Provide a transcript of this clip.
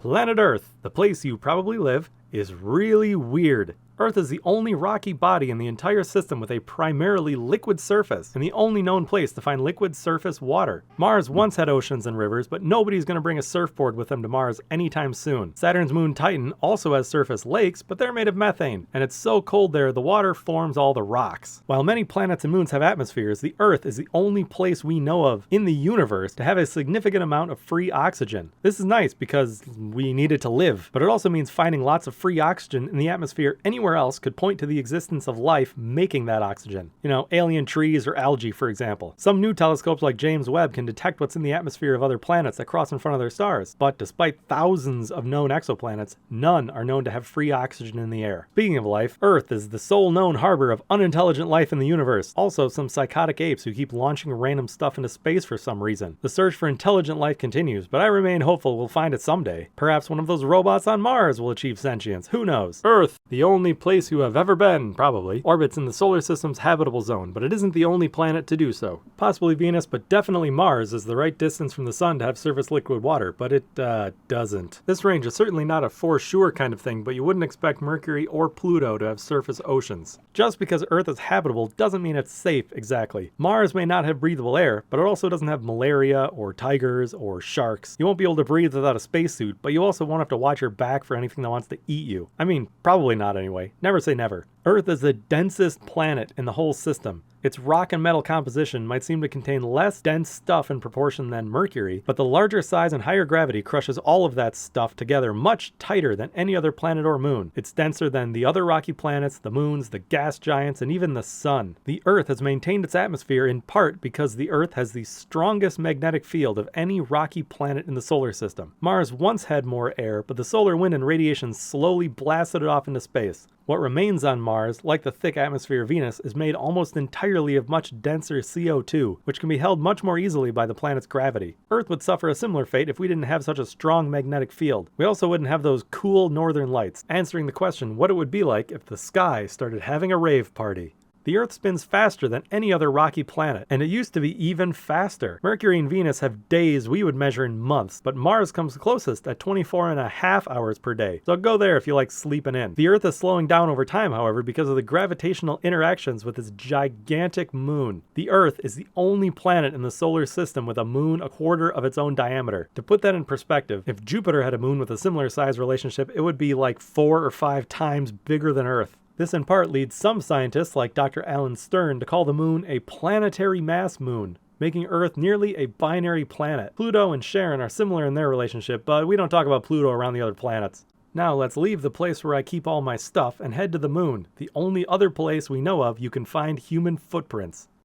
Planet Earth, the place you probably live, is really weird. Earth is the only rocky body in the entire system with a primarily liquid surface, and the only known place to find liquid surface water. Mars once had oceans and rivers, but nobody's going to bring a surfboard with them to Mars anytime soon. Saturn's moon Titan also has surface lakes, but they're made of methane, and it's so cold there the water forms all the rocks. While many planets and moons have atmospheres, the Earth is the only place we know of in the universe to have a significant amount of free oxygen. This is nice because we need it to live, but it also means finding lots of free oxygen in the atmosphere anywhere else could point to the existence of life making that oxygen. You know, alien trees or algae, for example. Some new telescopes like James Webb can detect what's in the atmosphere of other planets that cross in front of their stars. But despite thousands of known exoplanets, none are known to have free oxygen in the air. Speaking of life, Earth is the sole known harbor of unintelligent life in the universe. Also, some psychotic apes who keep launching random stuff into space for some reason. The search for intelligent life continues, but I remain hopeful we'll find it someday. Perhaps one of those robots on Mars will achieve sentience. Who knows? Earth, the only place you have ever been, probably, orbits in the solar system's habitable zone, but it isn't the only planet to do so. Possibly Venus, but definitely Mars is the right distance from the sun to have surface liquid water, but it, doesn't. This range is certainly not a for sure kind of thing, but you wouldn't expect Mercury or Pluto to have surface oceans. Just because Earth is habitable doesn't mean it's safe, exactly. Mars may not have breathable air, but it also doesn't have malaria, or tigers, or sharks. You won't be able to breathe without a spacesuit, but you also won't have to watch your back for anything that wants to eat you. I mean, probably not anyway. Never say never. Earth is the densest planet in the whole system. Its rock and metal composition might seem to contain less dense stuff in proportion than Mercury, but the larger size and higher gravity crushes all of that stuff together much tighter than any other planet or moon. It's denser than the other rocky planets, the moons, the gas giants, and even the sun. The Earth has maintained its atmosphere in part because the Earth has the strongest magnetic field of any rocky planet in the solar system. Mars once had more air, but the solar wind and radiation slowly blasted it off into space. What remains on Mars, like the thick atmosphere of Venus, is made almost entirely of much denser CO2, which can be held much more easily by the planet's gravity. Earth would suffer a similar fate if we didn't have such a strong magnetic field. We also wouldn't have those cool northern lights, answering the question what it would be like if the sky started having a rave party. The Earth spins faster than any other rocky planet, and it used to be even faster. Mercury and Venus have days we would measure in months, but Mars comes closest at 24.5 hours per day. So go there if you like sleeping in. The Earth is slowing down over time, however, because of the gravitational interactions with its gigantic moon. The Earth is the only planet in the solar system with a moon a quarter of its own diameter. To put that in perspective, if Jupiter had a moon with a similar size relationship, it would be like 4 or 5 times bigger than Earth. This in part leads some scientists like Dr. Alan Stern to call the moon a planetary mass moon, making Earth nearly a binary planet. Pluto and Charon are similar in their relationship, but we don't talk about Pluto around the other planets. Now let's leave the place where I keep all my stuff and head to the moon, the only other place we know of you can find human footprints.